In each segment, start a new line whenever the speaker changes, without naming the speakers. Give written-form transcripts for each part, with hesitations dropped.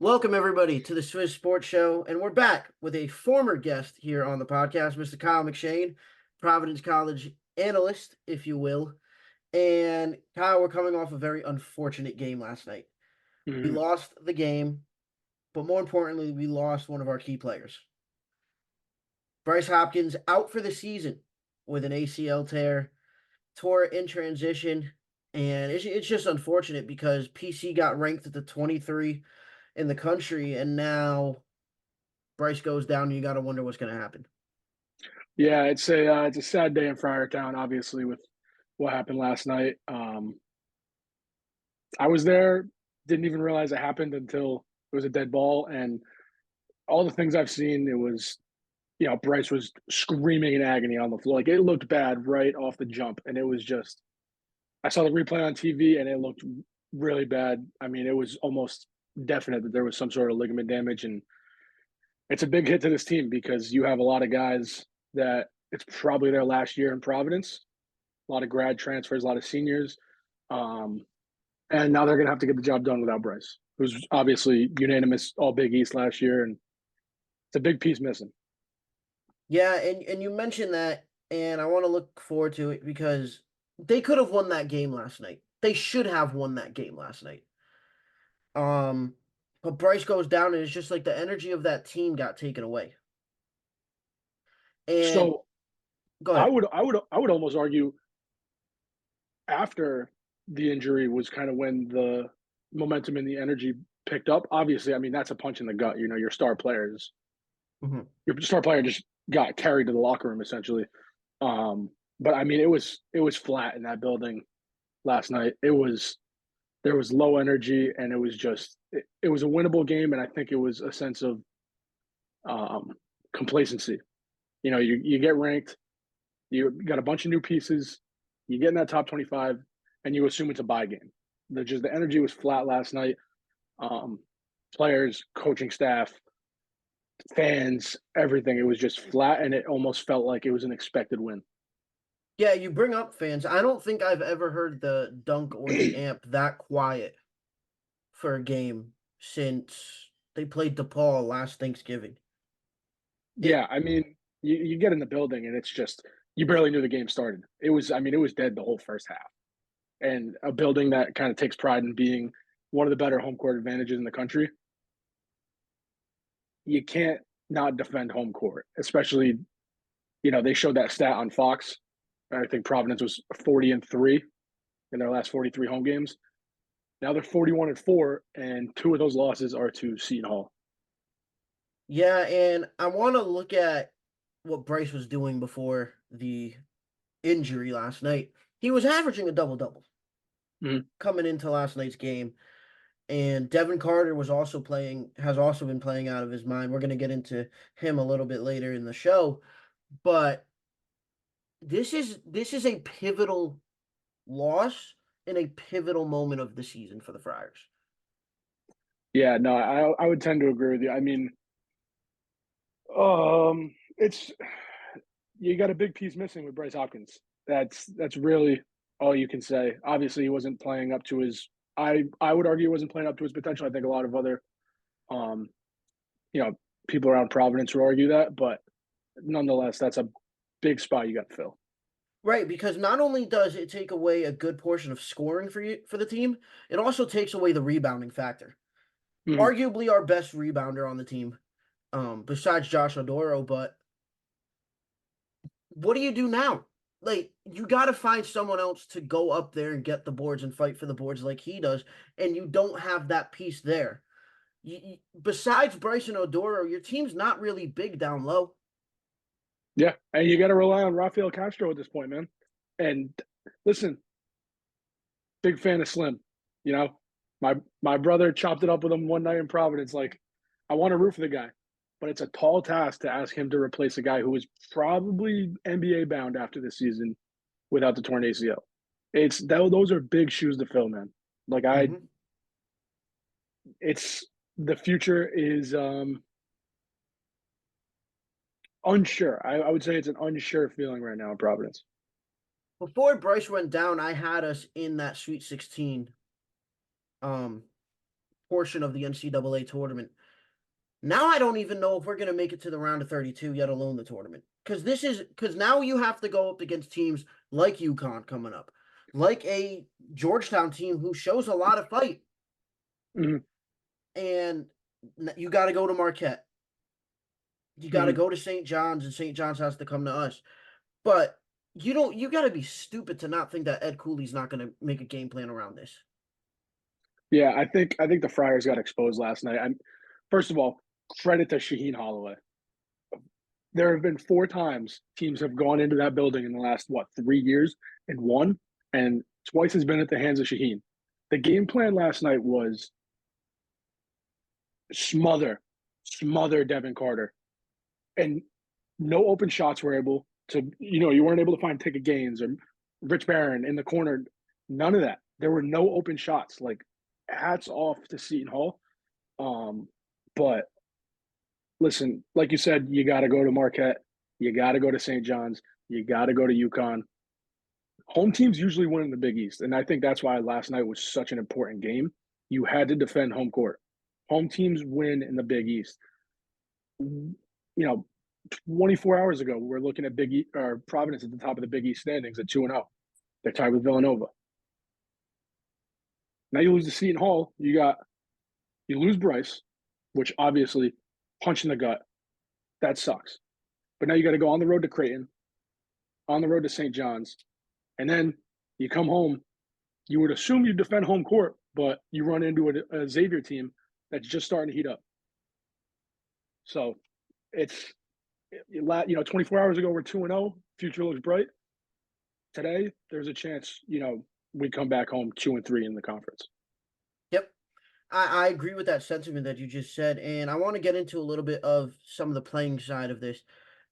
Welcome, everybody, to the Swiss Sports Show. And we're back with a former guest here on the podcast, Mr. Kyle McShane, Providence College analyst, if you will. And Kyle, we're coming off a very unfortunate game last night. We
Mhm.
lost the game, but more importantly, we lost one of our key players. Bryce Hopkins out for the season with an ACL tear, tore it in transition. And it's just unfortunate because PC got ranked at the 23 in the country, and now Bryce goes down, and you got to wonder what's going to happen.
Yeah, it's a sad day in Friartown, obviously, with what happened last night. I was there, didn't even realize it happened until it was a dead ball, and all the things I've seen, it was, Bryce was screaming in agony on the floor. Like it looked bad right off the jump, and it was just. I saw the replay on TV, and it looked really bad. I mean, it was almost definite that there was some sort of ligament damage, and it's a big hit to this team because you have a lot of guys that it's probably their last year in Providence. A lot of grad transfers, a lot of seniors, um, and now they're going to have to get the job done without Bryce, who's obviously unanimous All Big East last year, and it's a big piece missing.
Yeah, and you mentioned that, and I want to look forward to it because they could have won that game last night. They should have won that game last night. Um, but Bryce goes down, and it's just like the energy of that team got taken away. And
So
go
I
ahead.
would, I would, I would almost argue after the injury was kind of when the momentum and the energy picked up. Obviously, I mean that's a punch in the gut. Your star players,
Mhm.
your star player just got carried to the locker room essentially. Um, but I mean, it was flat in that building last night. There was low energy, and it was a winnable game, and I think it was a sense of um, complacency. You get ranked, you got a bunch of new pieces, you get in that top 25, and you assume it's a bye game. The energy was flat last night. Um, Players, coaching staff, fans, everything. It was just flat, and it almost felt like it was an expected win.
Yeah, you bring up fans. I don't think I've ever heard the dunk or the amp that quiet for a game since they played DePaul last Thanksgiving. It
Yeah, I mean, you get in the building, and it's just you barely knew the game started. I mean, it was dead the whole first half. And a building that kind of takes pride in being one of the better home court advantages in the country, you can't not defend home court, especially, they showed that stat on Fox. I think Providence was 40-3 in their last 43 home games. Now they're 41-4, and two of those losses are to Seton Hall.
Yeah, and I want to look at what Bryce was doing before the injury last night. He was averaging a double double
Mm-hmm.
coming into last night's game, and Devin Carter has also been playing out of his mind. We're going to get into him a little bit later in the show, but this is a pivotal loss in a pivotal moment of the season for the Friars.
Yeah, no, I would tend to agree with you. I mean, it's you got a big piece missing with Bryce Hopkins. That's really all you can say. Obviously, he wasn't playing up to his. I would argue he wasn't playing up to his potential. I think a lot of other, um, you know, people around Providence would argue that, but nonetheless, that's a big spot you got to fill.
Right, because not only does it take away a good portion of scoring for the team, it also takes away the rebounding factor.
Mhm.
Arguably our best rebounder on the team, besides Josh Odoro. But what do you do now? Like, you got to find someone else to go up there and get the boards and fight for the boards like he does, and you don't have that piece there. Besides Bryson Odoro, your team's not really big down low.
Yeah, and you got to rely on Rafael Castro at this point, man. And listen, big fan of Slim. You know, my brother chopped it up with him one night in Providence. Like, I want to root for the guy, but it's a tall task to ask him to replace a guy who is probably NBA bound after this season without the torn ACL. Those are big shoes to fill, man. Like,
Mm-hmm.
it's the future is Unsure. I would say it's an unsure feeling right now in Providence.
Before Bryce went down, I had us in that Sweet 16 um portion of the NCAA tournament. Now I don't even know if we're going to make it to the round of 32, yet alone the tournament. Because now you have to go up against teams like UConn coming up, like a Georgetown team who shows a lot of fight,
Mhm,
and you got to go to Marquette. You got to
mhm.
go to St. John's, and St. John's has to come to us. But you don't. You got to be stupid to not think that Ed Cooley's not going to make a game plan around this.
Yeah, I think the Friars got exposed last night. First of all, credit to Shaheen Holloway. There have been 4 times teams have gone into that building in the last, what, 3 years and won, and twice has been at the hands of Shaheen. The game plan last night was smother, smother Devin Carter, and no open shots were able to, you weren't able to find ticket gains or Rich Barron in the corner. None of that. There were no open shots. Like, hats off to Seton Hall. But listen, like you said, you got to go to Marquette, you got to go to St. John's, you got to go to UConn. Home teams usually win in the Big East, and I think that's why last night was such an important game. You had to defend home court. Home teams win in the Big East. 24 hours ago, we're looking at or Providence at the top of the Big East standings at 2-0. They're tied with Villanova. Now you lose to Seton Hall. You lose Bryce, which obviously punch in the gut. That sucks. But now you got to go on the road to Creighton, on the road to St. John's, and then you come home. You would assume you defend home court, but you run into a Xavier team that's just starting to heat up. So it's 24 hours ago we're 2-0. Future looks bright. Today there's a chance we come back home 2-3 in the conference.
Yep. I agree with that sentiment that you just said, and I want to get into a little bit of some of the playing side of this.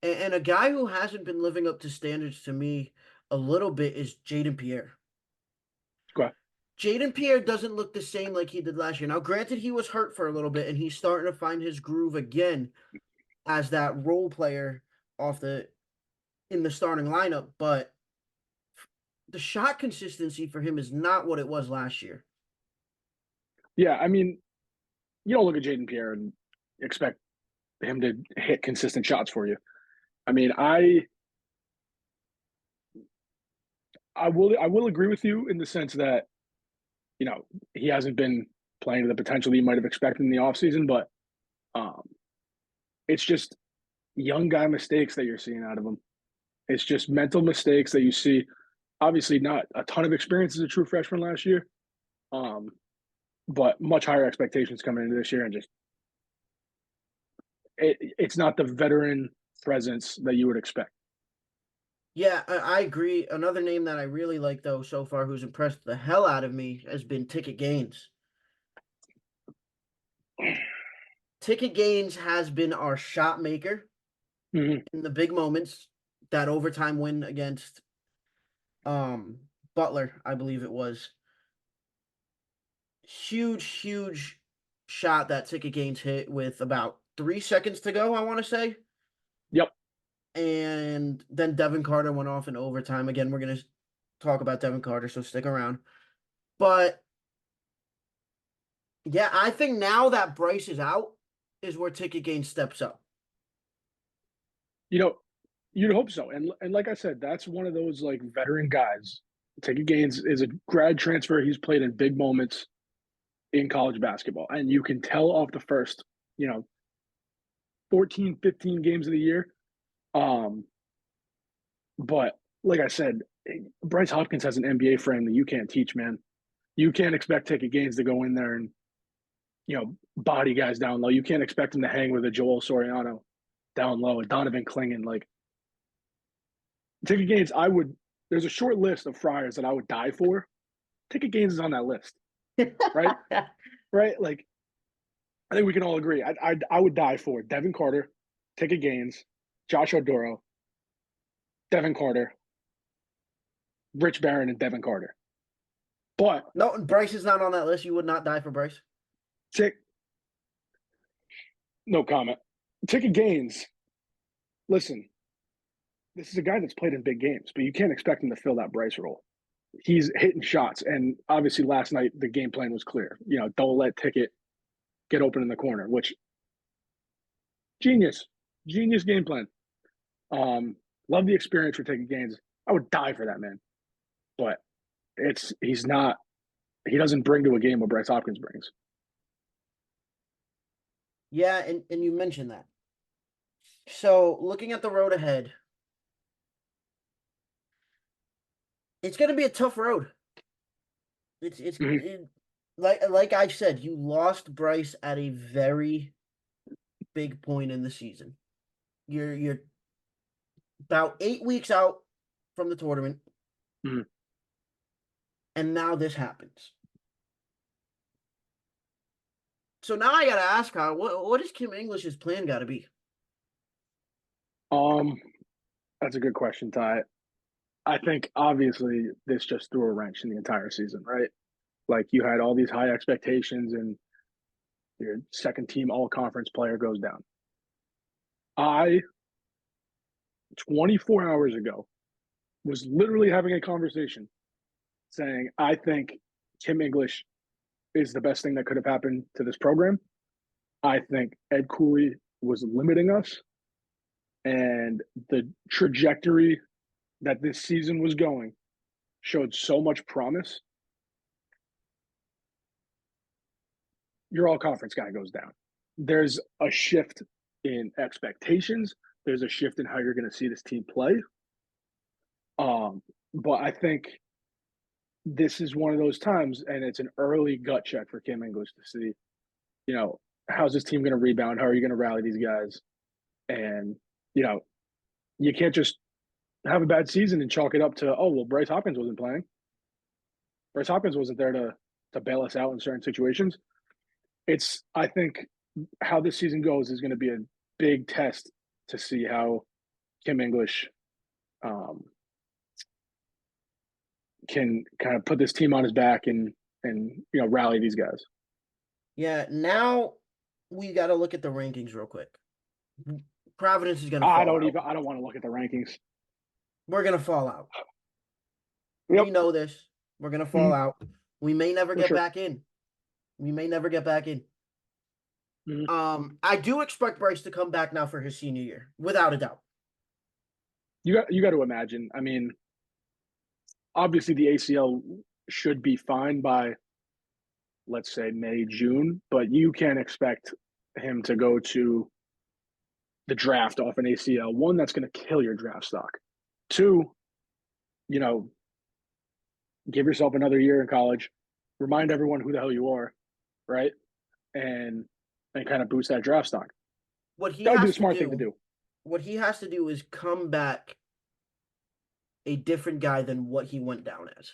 And a guy who hasn't been living up to standards to me a little bit is Jaden Pierre.
Okay.
Jaden Pierre doesn't look the same like he did last year. Now, granted, he was hurt for a little bit, and he's starting to find his groove again as that role player off the in the starting lineup, but the shot consistency for him is not what it was last year.
Yeah, I mean, you don't look at Jaden Pierre and expect him to hit consistent shots for you. I mean, I will agree with you in the sense that he hasn't been playing to the potential he might have expected in the offseason, but um, it's just young guy mistakes that you're seeing out of him. It's just mental mistakes that you see. Obviously, not a ton of experience as a true freshman last year, um, but much higher expectations coming into this year, and just it's not the veteran presence that you would expect.
Yeah, I agree. Another name that I really like, though, so far, who's impressed the hell out of me, has been Ticket Gaines. Ticket Gaines has been our shot maker
Mm-hmm.
in the big moments. That overtime win against Butler, I believe it was. Huge, huge shot that Ticket Gaines hit with about 3 seconds to go, I want to say.
Yep.
And then Devin Carter went off in overtime. Again, we're going to talk about Devin Carter, so stick around. But yeah, I think now that Bryce is out is where Ticket Gaines steps up.
You know, you'd hope so. And like I said, that's one of those like veteran guys. Take Gaines is a grad transfer. He's played in big moments in college basketball. And you can tell off the first, you know, 14, 15 games of the year. Um, but like I said, Bryce Hopkins has an NBA frame that you can't teach, man. You can't expect Ticket Gaines to go in there and, body guys down low. You can't expect him to hang with a Joel Soriano down low, a Donovan Clingan. Like, Ticket Gaines, there's a short list of Friars that I would die for. Ticket Gaines is on that list, right? Right? Like, I think we can all agree. I would die for Devin Carter, Ticket Gaines, Josh Oduro, Devin Carter, Rich Barron, and Devin Carter. But
No, Bryce is not on that list. You would not die for Bryce.
no comment. Ticket Gaines listen, this is a guy that's played in big games, but you can't expect him to fill that Bryce role. He's hitting shots, and obviously last night the game plan was clear. Don't let Ticket get open in the corner, which genius, genius game plan. Um, love the experience for taking gains. I would die for that man, but he's not. He doesn't bring to a game what Bryce Hopkins brings.
Yeah, and you mentioned that. So looking at the road ahead, it's going to be a tough road. It's
Mhm.
like I said, you lost Bryce at a very big point in the season. You're about 8 weeks out from the tournament,
Mhm.
and now this happens. So now I gotta ask, Kyle, what is Kim English's plan got to be?
Um, that's a good question, Ty. I think obviously this just threw a wrench in the entire season, right? Like you had all these high expectations, and your second team all conference player goes down. I 24 hours ago was literally having a conversation saying I think Kim English is the best thing that could have happened to this program. I think Ed Cooley was limiting us, and the trajectory that this season was going showed so much promise. Your all conference guy goes down. There's a shift in expectations. There's a shift in how you're going to see this team play. But I think this is one of those times, and it's an early gut check for Kim English to see, how's this team going to rebound? How are you going to rally these guys? And, you know, you can't just have a bad season and chalk it up to, oh, well, Bryce Hopkins wasn't playing. Bryce Hopkins wasn't there to bail us out in certain situations. I think how this season goes is going to be a big test to see how Kim English um, can kind of put this team on his back and rally these guys.
Yeah, now we got to look at the rankings real quick. Providence is going to
I
fall
don't
out.
even. I don't want to look at the rankings.
We're going to fall out.
Yep.
We know this. We're going to fall
Mm-hmm.
out. We may never
For
get
sure.
back in. We may never get back in.
Mm-hmm.
I do expect Bryce to come back now for his senior year, without a doubt.
You got to imagine. I mean, obviously the ACL should be fine by, let's say, May, June, but you can't expect him to go to the draft off an ACL. One, that's going to kill your draft stock. Two, you know, give yourself another year in college, remind everyone who the hell you are, right? And kind of boost that draft stock.
What he
That would be
has
the
to
smart thing to
do,
do.
what he has to do is come back a different guy than what he went down as.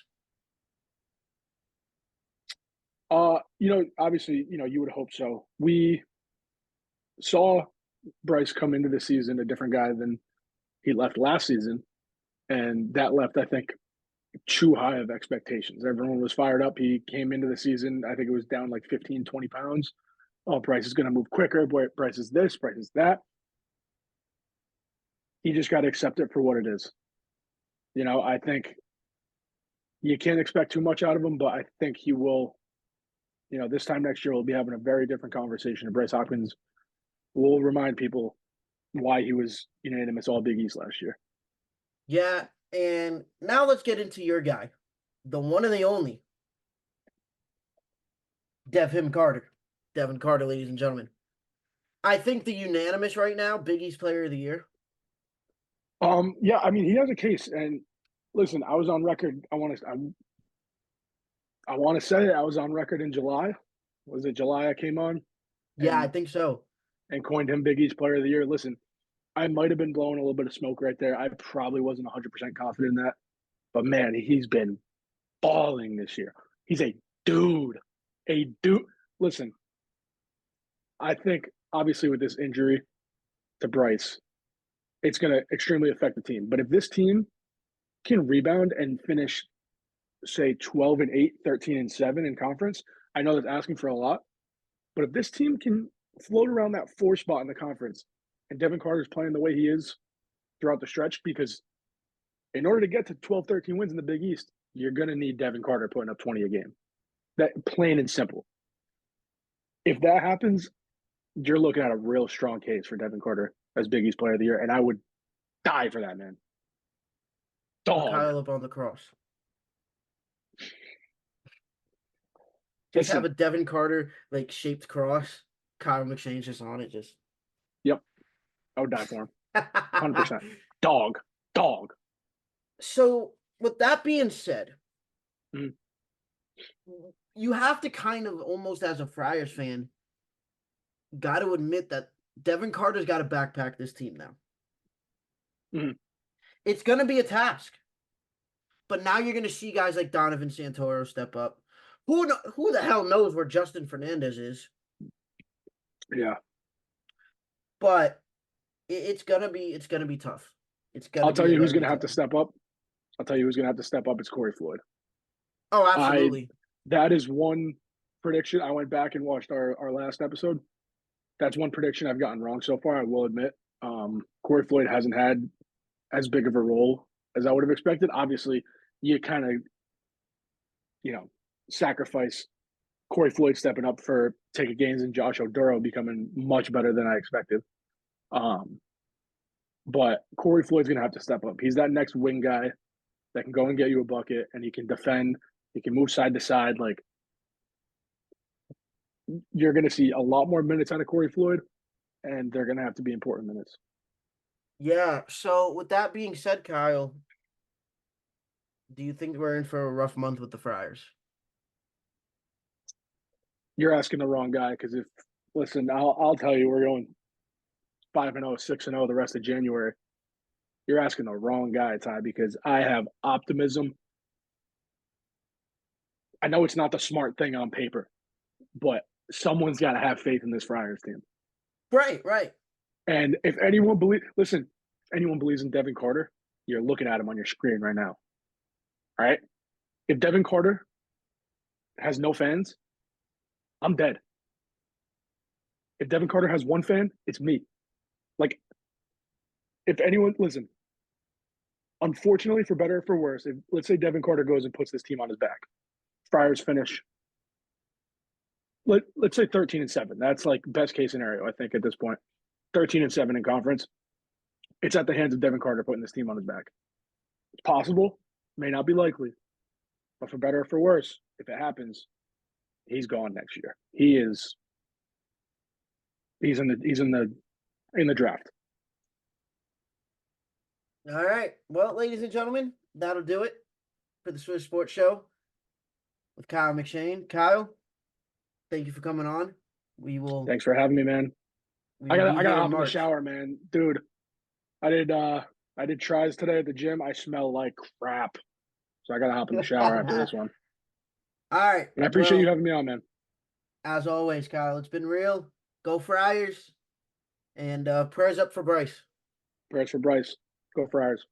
Obviously, you would hope so. We saw Bryce come into the season a different guy than he left last season, and that left, I think, too high of expectations. Everyone was fired up. He came into the season, I think it was down like 15, 20 pounds. Oh, Bryce is going to move quicker. Bryce is this, Bryce is that. You just got to accept it for what it is. I think you can't expect too much out of him, but I think he will. This time next year, we'll be having a very different conversation. And Bryce Hopkins will remind people why he was unanimous All Big East last year.
Yeah, and now let's get into your guy, the one and the only, Devin Carter. Devin Carter, ladies and gentlemen. I think the unanimous right now, Big East Player of the Year.
Yeah, I mean, he has a case, and listen, I was on record. I want to say I was on record in July. Was it July I came on
Yeah, I
and
think so.
coined him Big East Player of the Year? Listen, I might have been blowing a little bit of smoke right there. I probably wasn't 100% confident in that, but man, he's been balling this year. He's a dude, a dude. Listen, I think obviously with this injury to Bryce, it's going to extremely affect the team. But if this team can rebound and finish, say, 12-8, 13-7 in conference, I know that's asking for a lot. But if this team can float around that 4 spot in the conference and Devin Carter's playing the way he is throughout the stretch, because in order to get to 12, 13 wins in the Big East, you're going to need Devin Carter putting up 20 a game. That plain and simple. If that happens, you're looking at a real strong case for Devin Carter as Big East Player of the Year, and I would die for that, man.
Put
Dog.
Kyle up on the cross. Just have
Listen,
a Devin Carter like shaped cross. Kyle McShane's just on it. Just
yep, I would die for him. 100%. Dog.
So, with that being said,
Mhm.
you have to kind of almost as a Friars fan, got to admit that Devin Carter's got to backpack this team now.
Mhm.
It's going to be a task. But now you're going to see guys like Donovan Santoro step up. Who the hell knows where Justin Fernandez is?
Yeah.
But it's gonna be tough. It's gonna
I'll tell
be a
you who's
very
going to have
tough.
to step up. I'll tell you who's going to have to step up. It's Corey Floyd.
Oh, absolutely.
That is one prediction. I went back and watched our last episode. That's one prediction I've gotten wrong so far, I will admit. Corey Floyd hasn't had as big of a role as I would have expected. Obviously, you kind of, sacrifice Corey Floyd stepping up for Taker Gaines and Josh Oduro becoming much better than I expected. But Corey Floyd's going to have to step up. He's that next wing guy that can go and get you a bucket, and he can defend. He can move side to side. Like, you're going to see a lot more minutes out of Corey Floyd, and they're going to have to be important minutes.
Yeah. So with that being said, Kyle, do you think we're in for a rough month with the Friars?
You're asking the wrong guy, because listen, I'll tell you, we're going 5-0, 6-0 the rest of January. You're asking the wrong guy, Ty, because I have optimism. I know it's not the smart thing on paper, but someone's got to have faith in this Friars team.
Right.
And if anyone believes in Devin Carter, you're looking at him on your screen right now. All right? If Devin Carter has no fans, I'm dead. If Devin Carter has one fan, it's me. Like, if anyone, listen, unfortunately, for better or for worse, if let's say Devin Carter goes and puts this team on his back, Friars finish, let's say 13-7. That's like best case scenario, I think, at this point. 13-7 in conference. It's at the hands of Devin Carter putting this team on his back. It's possible, may not be likely, but for better or for worse, if it happens, he's gone next year. He's in the draft.
All right. Well, ladies and gentlemen, that'll do it for the Swiss Sports Show with Kyle McShane. Kyle, thank you for coming on. We will.
Thanks for having me, man. I gotta hop in the shower, man. Dude, I did tries today at the gym. I smell like crap. So I gotta hop in the shower after this one.
All right.
And I appreciate you having me on, man.
As always, Kyle, it's been real. Go Friars. And prayers up for Bryce.
Prayers for Bryce. Go Friars.